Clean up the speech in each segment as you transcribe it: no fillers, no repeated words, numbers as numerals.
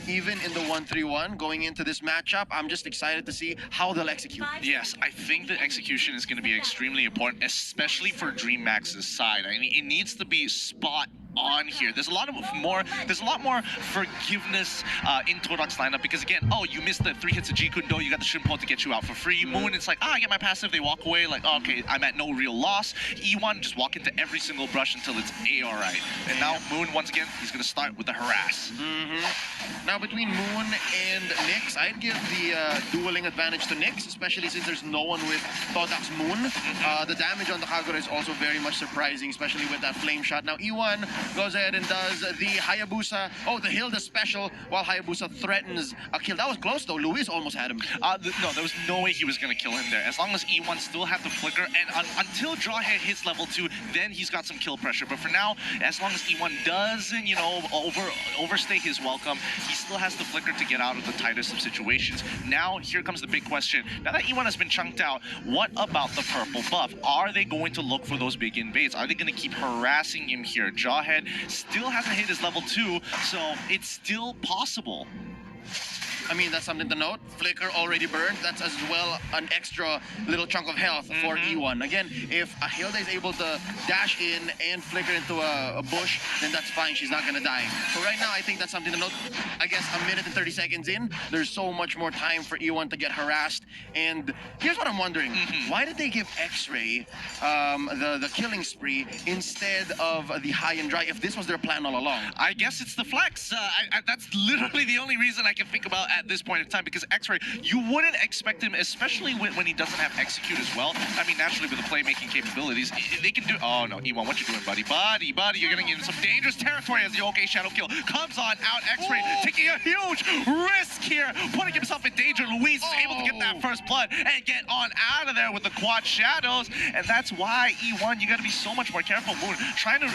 even in the 1-3-1 going into this matchup. I'm just excited to see how they'll execute. Yes, I think the execution is going to be extremely important, especially for Dreammax's side. I mean, it needs to be spot on here. There's a lot more forgiveness in Todak's lineup because again, oh, you missed the 3 hits of Jikundo, you got the Shrimpo to get you out for free. Moon, it's like, I get my passive, they walk away, like, oh, okay, I'm at no real loss. E1 just walk into every single brush until it's alright. And now Moon, once again, he's gonna start with the harass. Now between Moon and Nyx, I'd give the dueling advantage to Nyx, especially since there's no one with Todak's Moon. The damage on the Kagura is also very much surprising, especially with that flame shot. Now E1 goes ahead and does the Hayabusa, the Hilda special, while Hayabusa threatens a kill. That was close though, Luis almost had him. No, there was no way he was going to kill him there. As long as E1 still had the flicker, and until Jawhead hits level 2, then he's got some kill pressure. But for now, as long as E1 doesn't, you know, overstay his welcome, he still has the flicker to get out of the tightest of situations. Now, here comes the big question. Now that E1 has been chunked out, what about the purple buff? Are they going to look for those big invades? Are they going to keep harassing him here? Jawhead still hasn't hit his level 2, so it's still possible. I mean, that's something to note. Flicker already burned. That's as well an extra little chunk of health for E1. Again, if a Hilda is able to dash in and flicker into a bush, then that's fine. She's not going to die. So right now, I think that's something to note. I guess a minute and 30 seconds in, there's so much more time for E1 to get harassed. And here's what I'm wondering. Why did they give X-Ray the killing spree instead of the high and dry if this was their plan all along? I guess it's the flex. That's literally the only reason I can think about at this point in time, because X-Ray, you wouldn't expect him, especially when he doesn't have execute as well. I mean, naturally with the playmaking capabilities, they can do. Oh no, E1, what you doing, buddy? Buddy, you're getting into some dangerous territory as the OK Shadow Kill comes on out. X-Ray taking a huge risk here, putting himself in danger. Luis is able to get that first blood and get on out of there with the quad shadows, and that's why E1, you got to be so much more careful. Moon trying to.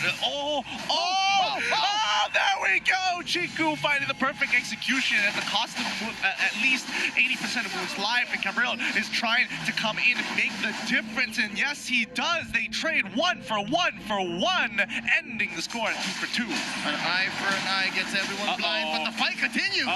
There we go. Chiku finding the perfect execution at the cost of at least 80% of Moon's life, and Cabrera is trying to come in and make the difference, and yes, he does. They trade 1 for 1 for 1, ending the score at 2 for 2. An eye for an eye gets everyone blind, but the fight continues.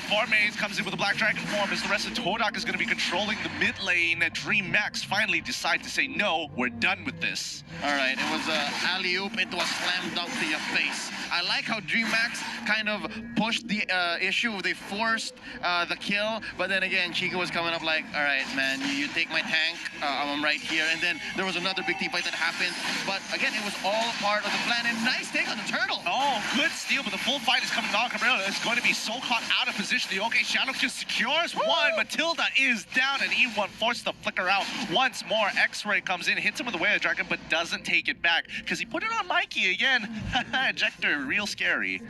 Formaze comes in with the Black Dragon form as the rest of Todak is going to be controlling the mid lane. Dreammax finally decide to say, no, we're done with this. All right, it was a alley-oop into a slam dunk to your face. I like how Dreammax kind of pushed the issue. They forced the kill, but then again, Chico was coming up like, all right, man, you take my tank, I'm right here. And then there was another big team fight that happened. But again, it was all part of the plan. And nice take on the turtle. Oh, good steal, but the full fight is coming on. Cabrera is going to be so caught out of position. The OK Shadow just secures one. Matilda is down, and E1 forced to flicker out once more. X-Ray comes in, hits him with the Way of Dragon, but doesn't take it back because he put it on Mikey again. Ejector, real scary.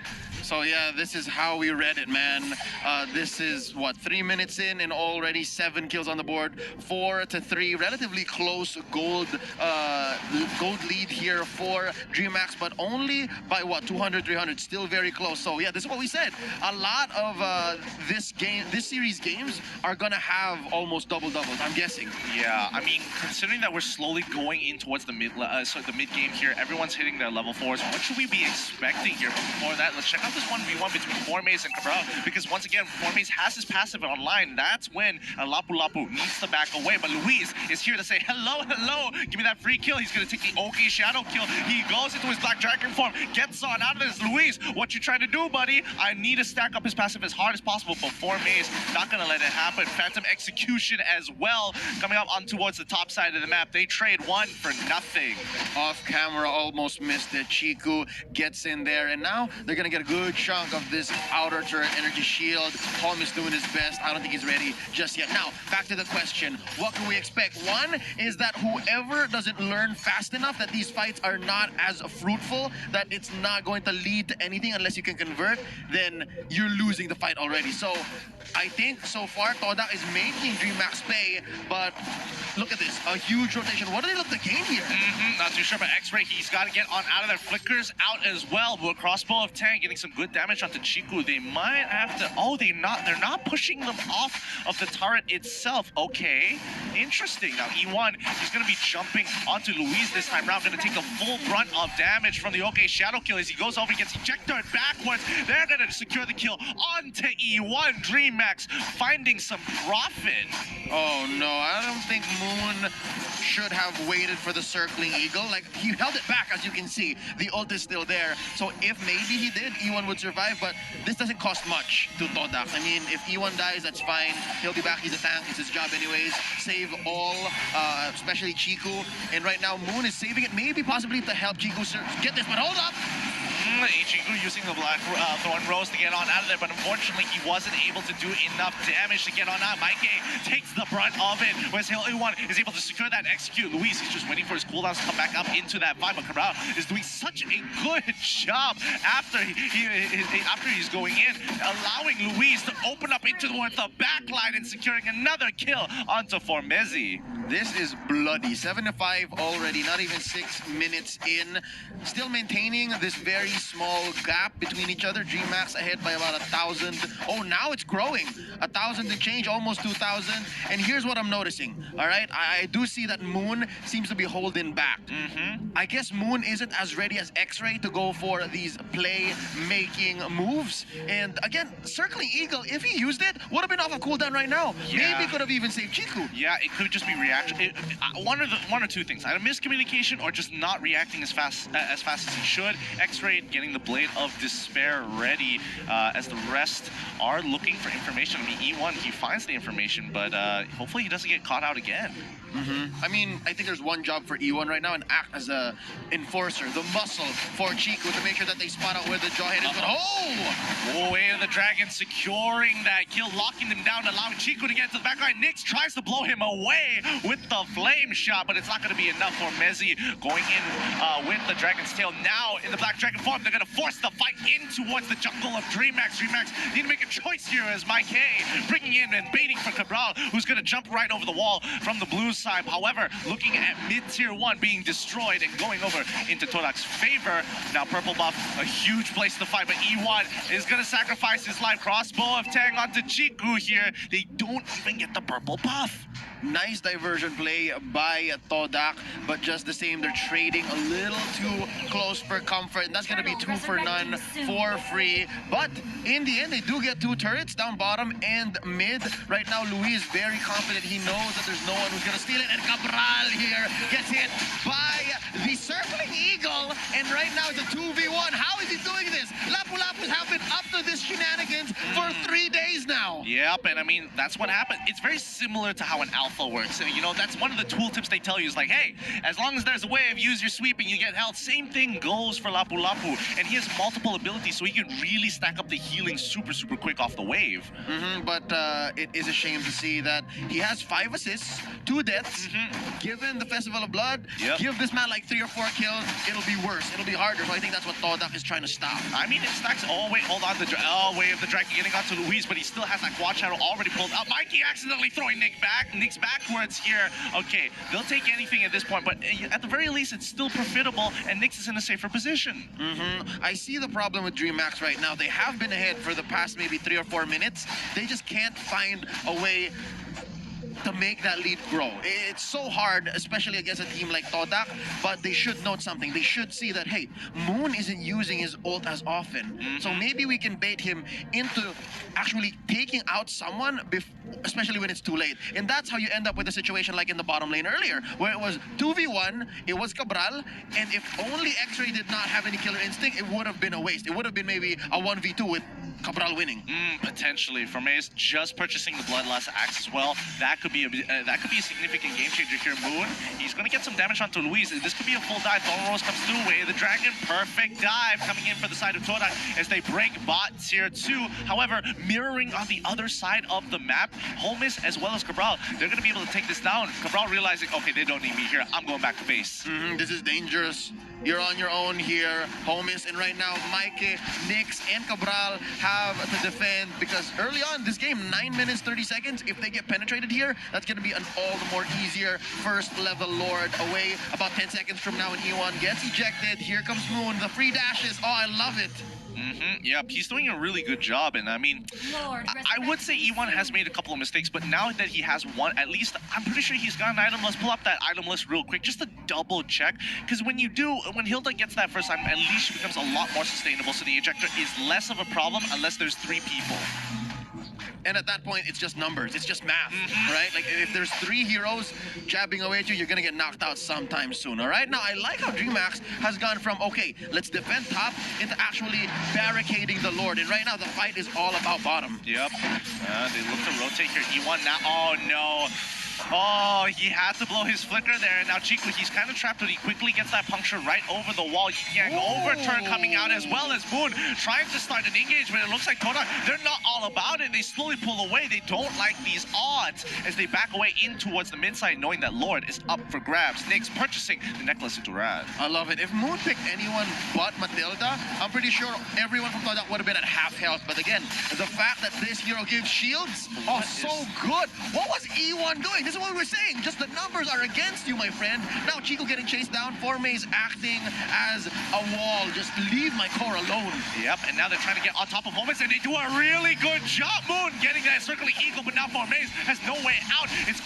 So yeah, this is how we read it, man. This is, what, 3 minutes in and already 7 kills on the board. 4 to 3, relatively close gold lead here for Dreammax, but only by, what, 200, 300, still very close. So yeah, this is what we said. A lot of this series games are gonna have almost double-doubles, I'm guessing. Yeah, I mean, considering that we're slowly going in towards the mid game here, everyone's hitting their level 4s. What should we be expecting here? But before that, let's check out this 1v1 between Formaze and Cabral, because once again, Formaze has his passive online. That's when Lapu Lapu needs to back away, but Luis is here to say, hello, give me that free kill. He's gonna take the OK Shadow kill. He goes into his Black Dragon form, gets on out of this. Luis, what you trying to do, buddy? I need to stack up his passive as hard as possible, but Formaze not gonna let it happen. Phantom execution as well, coming up on towards the top side of the map. They trade 1 for nothing. Off camera, almost missed it. Chiku gets in there, and now they're gonna get a good chunk of this outer turret energy shield. Tom is doing his best. I don't think he's ready just yet. Now, back to the question. What can we expect? One is that whoever doesn't learn fast enough that these fights are not as fruitful, that it's not going to lead to anything unless you can convert, then you're losing the fight already. So I think so far Todak is making Dreammax pay, but look at this, a huge rotation. What do they look to gain here? Not too sure, but X-Ray, he's got to get on out of there. Flickers out as well. But crossbow of Tank getting some good damage onto Chiku. They might have to. Oh, they're not pushing them off of the turret itself. Okay, interesting. Now E1, he's gonna be jumping onto Luis this time round. Gonna take the full brunt of damage from the OK Shadow Kill as he goes over, gets ejected backwards. They're gonna secure the kill onto E1. Dreammax finding some profit. Oh no, I don't think Moon should have waited for the circling eagle. Like, he held it back, as you can see. The ult is still there. So if maybe he did, E1 would survive, but this doesn't cost much to Todak. I mean, if E1 dies, that's fine. He'll be back. He's a tank. It's his job anyways. Save all, especially Chiku. And right now, Moon is saving it, maybe possibly to help Chiku get this, but hold up! Chiku using the Black Thorn Rose to get on out of there, but unfortunately he wasn't able to do enough damage to get on out. Maike takes the brunt of it, whereas E1 is able to secure that execute. Luis is just waiting for his cooldowns to come back up into that fight, but Cabral is doing such a good job after he's going in, allowing Luis to open up into the backline and securing another kill onto Formezi. This is bloody. 7-5 already, not even 6 minutes in. Still maintaining this very small gap between each other. Dreammax ahead by about 1,000. Oh, now it's growing. 1,000 and change, almost 2,000. And here's what I'm noticing, all right? I do see that Moon seems to be holding back. I guess Moon isn't as ready as X-Ray to go for these play-making moves. And again, Circling Eagle, if he used it, would have been off a cooldown right now. Yeah. Maybe could have even saved Chiku. Yeah, it could just be reaction. One or two things: either miscommunication or just not reacting as fast as he should. X-Ray getting the Blade of Despair ready as the rest are looking for information. I mean, E1, he finds the information, but hopefully he doesn't get caught out again. I mean, I think there's one job for E1 right now, and act as a enforcer, the muscle for Chiku to make sure that they spot out where the jawhead is. But oh! Way of the Dragon securing that kill, locking them down, allowing Chiku to get to the backline. Nyx tries to blow him away with the flame shot, but it's not going to be enough for Mezi going in with the Dragon's Tail. Now in the Black Dragon form, they're going to force the fight in towards the jungle of Dreammax. Dreammax need to make a choice here as Maike bringing in and baiting for Cabral, who's going to jump right over the wall from the blue side. However, looking at mid-tier 1 being destroyed and going over into Todak's favor. Now purple buff, a huge place to fight, but E1 is going to sacrifice his life. Crossbow of Tang onto Chiku here. They don't even get the purple buff. Nice diversion play by Todak, but just the same, they're trading a little too close for comfort, and that's going to be 2 for none for free. But in the end, they do get 2 turrets down bottom and mid. Right now, Luis is very confident. He knows that there's no one who's going to steal it, and Cabral here gets hit by the Circling Eagle, and right now it's a 2v1. How is he doing this? Lapu-Lapu's have been up to this shenanigans for 3 days now. Yep, and I mean, that's what happened. It's very similar to how an alpha works. So, you know, that's one of the tooltips they tell you is like, hey, as long as there's a way of use your sweep and you get health, same thing goes for Lapu-Lapu. And he has multiple abilities, so he can really stack up the healing super, super quick off the wave. But it is a shame to see that he has 5 assists, 2 deaths. Given the Festival of Blood, give this man like 3 or 4 kills, it'll be worse. It'll be harder. So I think that's what Todak is trying to stop. I mean, it stacks. Oh, wait, hold on. The way of the Dragon getting onto Luis, but he still has that quad shadow already pulled out. Mikey accidentally throwing Nyx backwards here. Okay, they'll take anything at this point, but at the very least, it's still profitable, and Nyx is in a safer position. I see the problem with Dreammax right now. They have been ahead for the past maybe 3 or 4 minutes. They just can't find a way to make that lead grow. It's so hard, especially against a team like Todak, but they should note something. They should see that, hey, Moon isn't using his ult as often. So maybe we can bait him into actually taking out someone, especially when it's too late. And that's how you end up with a situation like in the bottom lane earlier, where it was 2v1, it was Cabral, and if only X-Ray did not have any killer instinct, it would have been a waste. It would have been maybe a 1v2 with Cabral winning. Potentially. For Maze just purchasing the Bloodlust Axe as well, that could be a significant game changer here. Moon, he's going to get some damage onto Luis. This could be a full dive. Thorn Rose comes through. Way the Dragon, perfect dive coming in for the side of Todak as they break bot tier 2. However, mirroring on the other side of the map, Holmes as well as Cabral, they're going to be able to take this down. Cabral realizing, okay, they don't need me here. I'm going back to base. This is dangerous. You're on your own here, Holmes, and right now, Maike, Nyx, and Cabral have to defend because early on this game, 9 minutes, 30 seconds, if they get penetrated here, that's going to be an all the more easier first level Lord away. About 10 seconds from now when E1 gets ejected, here comes Moon, the free dashes. Oh, I love it. Yep, he's doing a really good job, and I mean, I would say E1 has made a couple of mistakes, but now that he has one, at least I'm pretty sure he's got an item list. Pull up that item list real quick, just to double check, because when Hilda gets that first time, at least she becomes a lot more sustainable, so the ejector is less of a problem unless there's 3 people. And at that point, it's just numbers. It's just math, right? Like, if there's 3 heroes jabbing away at you, you're going to get knocked out sometime soon, all right? Now, I like how Dreammax has gone from, okay, let's defend top, into actually barricading the Lord. And right now, the fight is all about bottom. Yep. They look to rotate here. E1 now. Oh, no. Oh, he had to blow his flicker there. And now Chico, he's kind of trapped, but he quickly gets that puncture right over the wall. Yang overturn coming out, as well as Moon trying to start an engagement. It looks like Todak, they're not all about it. They slowly pull away. They don't like these odds as they back away in towards the mid side, knowing that Lord is up for grabs. Nyx purchasing the necklace into Rad. I love it. If Moon picked anyone but Matilda, I'm pretty sure everyone from Todak would have been at half health. But again, the fact that this hero gives shields, so good. What was E1 doing? This is what we were saying. Just the numbers are against you, my friend. Now Chico getting chased down. Formaze acting as a wall. Just leave my core alone. Yep, and now they're trying to get on top of Homens, and they do a really good job. Moon getting that circling eagle, but now Formaze has no way out. It's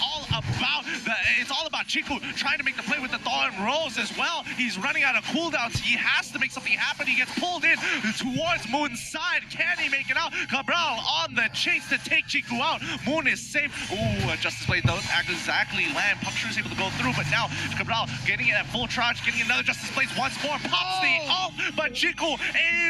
all about Chico trying to make the play with the Thaw and Rose as well. He's running out of cooldowns. He has to make something happen. He gets pulled in towards Moon's side. Can he make it out? Cabral on the chase to take Chico out. Moon is safe. Ooh, Justice Blade doesn't exactly land. Puncture is able to go through, but now Cabral getting it at full charge, getting another Justice Blade once more. Pops the ult, but Chico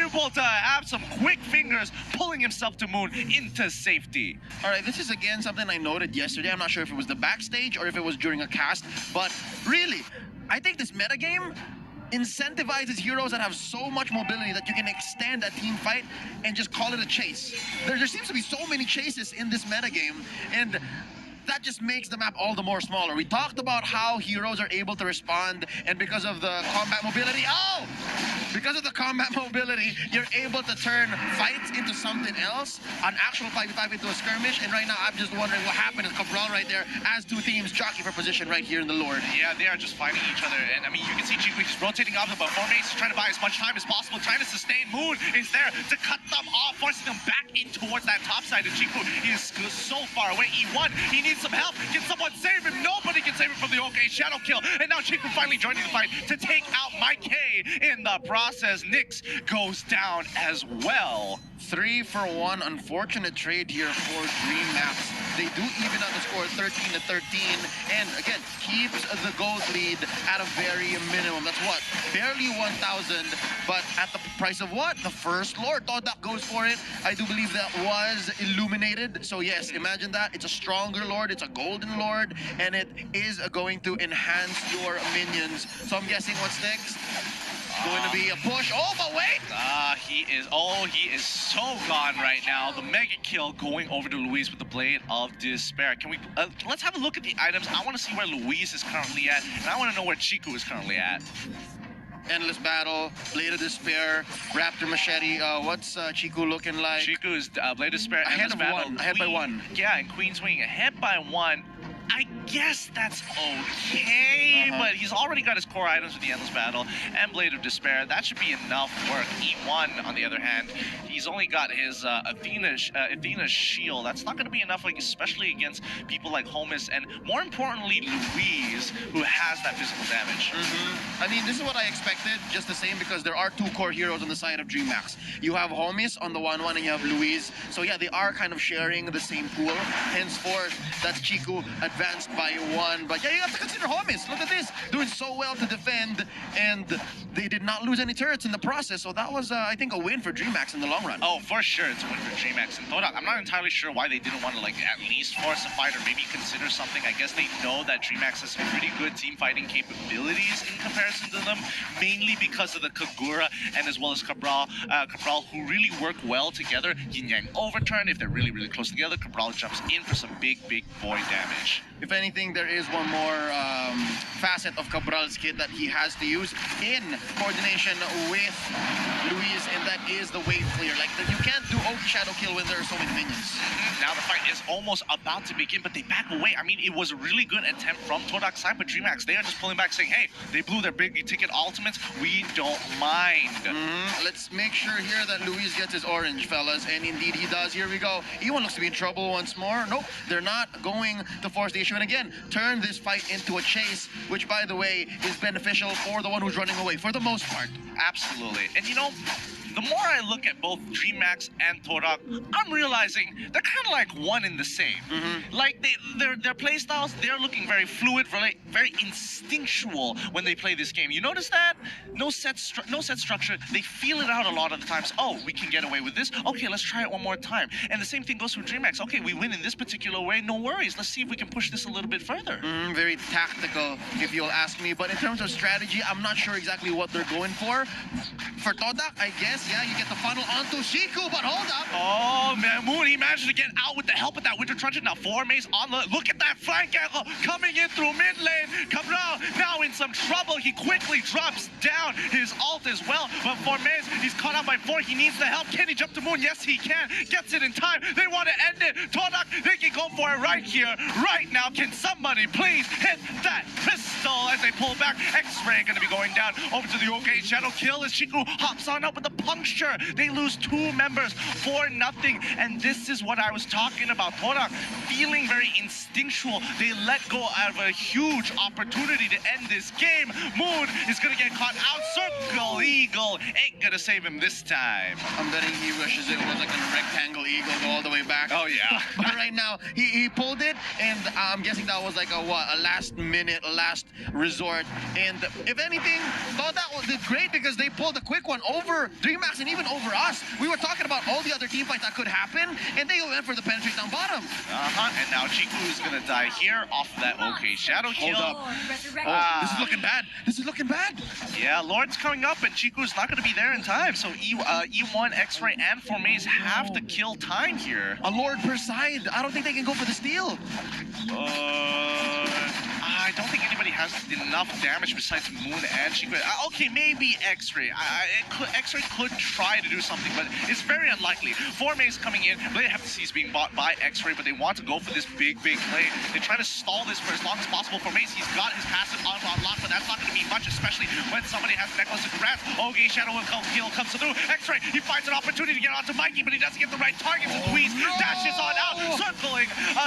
able to have some quick fingers, pulling himself to Moon into safety. All right, this is again something I noted yesterday. I'm not sure if it was the backstage or if it was during a cast, but really, I think this metagame incentivizes heroes that have so much mobility that you can extend a team fight and just call it a chase. There seems to be so many chases in this metagame, and that just makes the map all the more smaller. We talked about how heroes are able to respond, and because of the combat mobility, because of the combat mobility, you're able to turn fights into something else, an actual 5v5 into a skirmish, and right now I'm just wondering what happened to Cabral right there as 2 teams jockey for position right here in the Lord. Yeah, they are just fighting each other, and I mean, you can see Chico just rotating off them, but Formaze is trying to buy as much time as possible, trying to sustain. Moon is there to cut them off, forcing them back in towards that top side, and Chico is so far away. E1, he needs some help. Can someone save him? Nobody can save him from the OK shadow kill, and now Chico finally joining the fight to take out Mike K in the process. Nyx goes down as well. 3 for 1, unfortunate trade here for Dreammax. They do even out the score 13-13, and again, keeps the gold lead at a very minimum. That's what? Barely 1,000, but at the price of what? The first Lord. Todak goes for it. I do believe that was illuminated. So yes, imagine that. It's a stronger Lord, it's a golden Lord, and it is going to enhance your minions. So I'm guessing what's next? Going to be a push. Oh, but wait! He is so gone right now. The mega kill going over to Luis with the Blade of Despair. Can we, let's have a look at the items. I want to see where Luis is currently at, and I want to know where Chico is currently at. Endless Battle, Blade of Despair, Raptor Machete. What's Chico looking like? Chico is Blade of Despair, ahead Endless of Battle. one, ahead by 1. Yeah, and Queen's Wing ahead by 1. I guess that's okay, but he's already got his core items with the Endless Battle and Blade of Despair. That should be enough work. E1, on the other hand, he's only got his Athena's shield. That's not going to be enough, like especially against people like Homus and, more importantly, Louise, who has that physical damage. I mean, this is what I expected, just the same, because there are 2 core heroes on the side of Dreammax. You have Homus on the 1-1, and you have Louise. So yeah, they are kind of sharing the same pool. Henceforth, that's Chico advanced by 1. But yeah, you have to consider Homies. Look at this, doing so well to defend, and they did not lose any turrets in the process. So that was, I think, a win for Dreammax in the long run. Oh, for sure, it's a win for Dreammax. And Todak, I'm not entirely sure why they didn't want to, like, at least force a fight or maybe consider something. I guess they know that Dreammax has some pretty good team fighting capabilities in comparison to them, mainly because of the Kagura and as well as Cabral, who really work well together. Yin Yang overturn, if they're really, really close together, Cabral jumps in for some big, big void damage. if anything, there is one more facet of Cabral's kit that he has to use in coordination with Luis, and that is the wave clear. Like, you can't do OG Shadow Kill when there are so many minions. Now the fight is almost about to begin, but they back away. I mean, it was a really good attempt from Todak's side, but Dreammax, they are just pulling back, saying, hey, they blew their big ticket ultimates. We don't mind. Let's make sure here that Luis gets his orange, fellas, and indeed he does. Here we go. E1 looks to be in trouble once more. Nope, they're not going to force the issue, and again, turn this fight into a chase, which, by the way, is beneficial for the one who's running away, for the most part. Absolutely. And you know, the more I look at both Dreammax and Todak, I'm realizing they're kind of like one in the same. Like their play styles, they're looking very fluid, very instinctual when they play this game. You notice that? No set structure. They feel it out a lot of the times. Oh, we can get away with this. Okay, let's try it one more time. And the same thing goes for Dreammax. Okay, we win in this particular way. No worries. Let's see if we can push this a little bit further. Very tactical, if you'll ask me. But in terms of strategy, I'm not sure exactly what they're going for. For Todak, I guess, yeah, you get the funnel onto Shiku, but hold up. Oh, man, Moon, he managed to get out with the help of that Winter Truncheon. Now, Formace on the... Look at that flank angle coming in through mid lane. Cabral now in some trouble. He quickly drops down his ult as well. But Formace, he's caught out by 4. He needs the help. Can he jump to Moon? Yes, he can. Gets it in time. They want to end it. Todak, they can go for it right here, right now. Can somebody please hit that pistol as they pull back? X-Ray going to be going down over to the OK Shadow Kill as Shiku hops on up with the puncture. They lose 2 members for nothing, and this is what I was talking about. Todak feeling very instinctual. They let go of a huge opportunity to end this game. Moon is gonna get caught out. Circle Eagle ain't gonna save him this time. I'm betting he wishes it was like a rectangle eagle go all the way back. Oh yeah. But right now he pulled it, and I'm guessing that was like a last minute, last resort. And if anything, thought that did great because they pulled a quick one over Dreammax and even over us. We were talking about all the other team fights that could happen, and they went for the penetrate down bottom. And now Chiku is gonna die here off of that OK Shadow Kill. Hold up. This is looking bad. This is looking bad. Yeah, Lord's coming up, and Chiku's not gonna be there in time. So E1, X-Ray, and Formace have to kill time here. A Lord per side. I don't think they can go for the steal. I don't think anybody has enough damage besides Moon and Chiku. Okay, maybe X-Ray. X-Ray could try to do something, but it's very unlikely. Formace coming in, they have to see he's being bought by X-Ray, but they want to go for this big play. They try to stall this for as long as possible. Formace, he's got his passive on lock, but that's not going to be much, especially when somebody has Necklace of Grasp. Okay, Shadow Kill comes through. X-Ray, he finds an opportunity to get onto Mikey, but he doesn't get the right targets, and Louise dashes on out,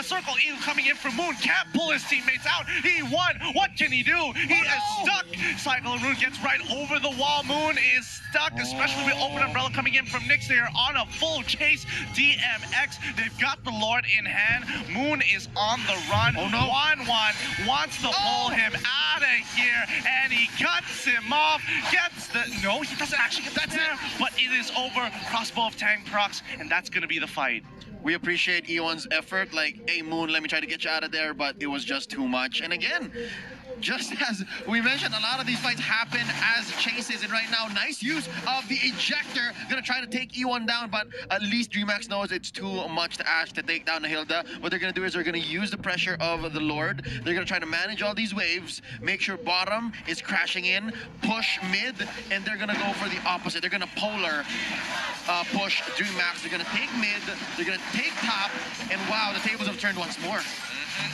Circle E coming in for Moon, can't pull his teammates out. He won. What can he do? He is stuck. Cycle Rune gets right over the wall. Moon is stuck, especially with Open Umbrella coming in from Nyx. They are on a full chase. DMX, they've got the Lord in hand. Moon is on the run. Oh no. Juan wants to pull him out of here, and he cuts him off. Gets the... No, he doesn't actually get that there, but it is over. Crossbow of Tang procs, and that's going to be the fight. We appreciate E1's effort, like, hey Moon, let me try to get you out of there, but it was just too much. And again, just as we mentioned, a lot of these fights happen as chases, and right now, nice use of the ejector. Gonna try to take E1 down, but at least Dreammax knows it's too much to ask to take down the Hilda. What they're gonna do is they're gonna use the pressure of the Lord. They're gonna try to manage all these waves, make sure bottom is crashing in, push mid, and they're gonna go for the opposite. They're gonna polar push Dreammax. They're gonna take mid, they're gonna take top, and wow, the tables have turned once more.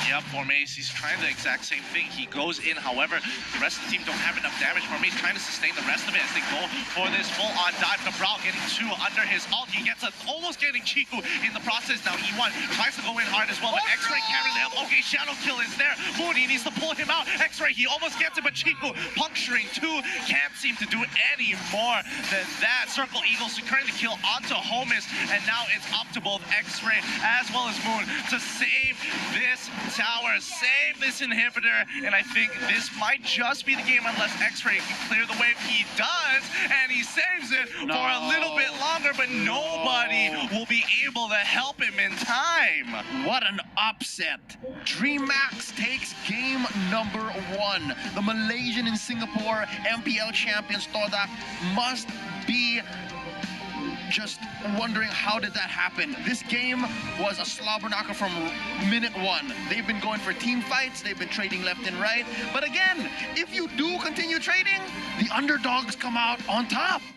Yep, Formace, he's trying the exact same thing. He goes in, however, the rest of the team don't have enough damage. Formace trying to sustain the rest of it as they go for this full-on dive. Cabral getting 2 under his ult. He gets almost getting Chiku in the process. Now E1 tries to go in hard as well, but X-Ray can't really help. Okay, Shadow Kill is there. Moon, he needs to pull him out. X-Ray, he almost gets it, but Chiku puncturing 2. Can't seem to do any more than that. Circle Eagle securing the kill onto Homus, and now it's up to both X-Ray as well as Moon to save this tower, save this inhibitor, and I think this might just be the game unless X-Ray can clear the wave. He does, and he saves it for a little bit longer, but nobody will be able to help him in time. What an upset. Dreammax takes game number 1. The Malaysian and Singapore MPL champions Todak must be just wondering how did that happen. This game was a slobber knocker from minute one. They've been going for team fights, they've been trading left and right. But again, if you do continue trading, the underdogs come out on top.